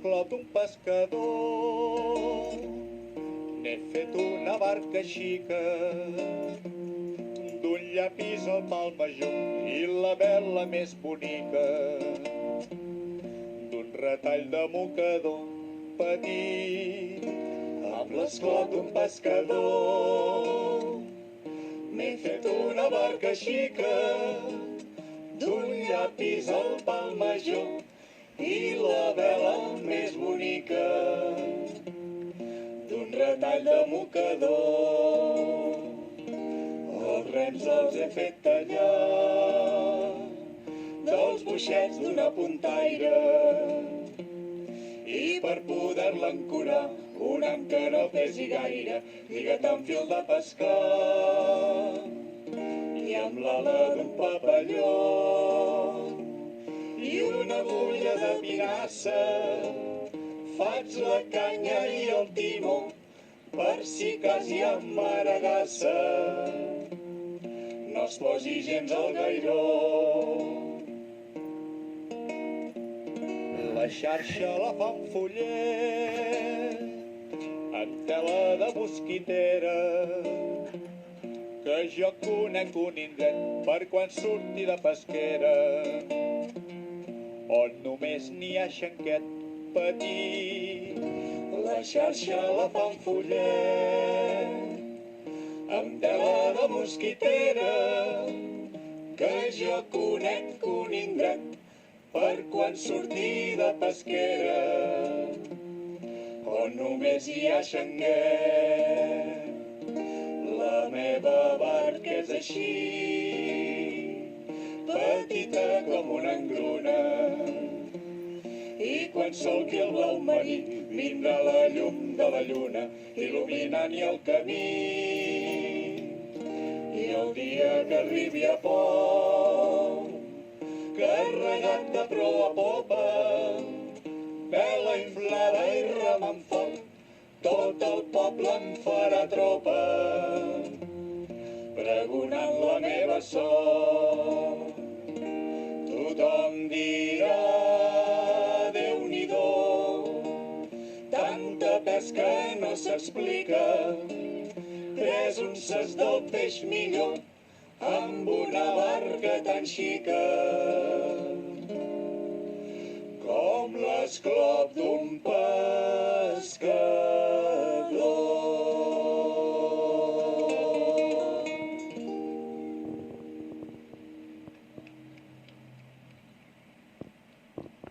l'esclop d'un pescador. N'he fet una barca xica, d'un llapis al pal major i la vela més bonica, d'un retall de mocador petit, amb l'esclop d'un pescador. M'he fet una barca xica, d'un llapis al pal major i la vela més bonica, d'un retall de mocador. Els rems els he fet tallar dels boixets d'una puntaire, i per poder-la ancorar un ham que no pesi gaire, lligat amb fil de pescar, i amb l'ala d'un papalló i una agulla de pinassa faig la canya i el timó per si cas hi ha maregassa no es posi gens al gairó. La xarxa la fa un follet en tela de mosquitera, que jo conec un indret per quan surti de pesquera, on només n'hi ha xanquet petit. La xarxa la fa un follet amb tela de mosquitera, que jo conec un indret per quan surti de pesquera, on només hi ha xanguet. La meva barca és així, petita com una engruna, i quan solqui el blau marí vindrà la llum de la lluna il·luminant-hi el camí. I el dia que arribi a port, carregat de proa a popa, vela inflada i remant fort, tot el poble em farà tropa, pregonant la meva sort. Tothom dirà, Déu-n'hi-do, tanta pesca no s'explica, 3 unces del peix millor amb una barca tan xica, com l'esclop d'un pescador.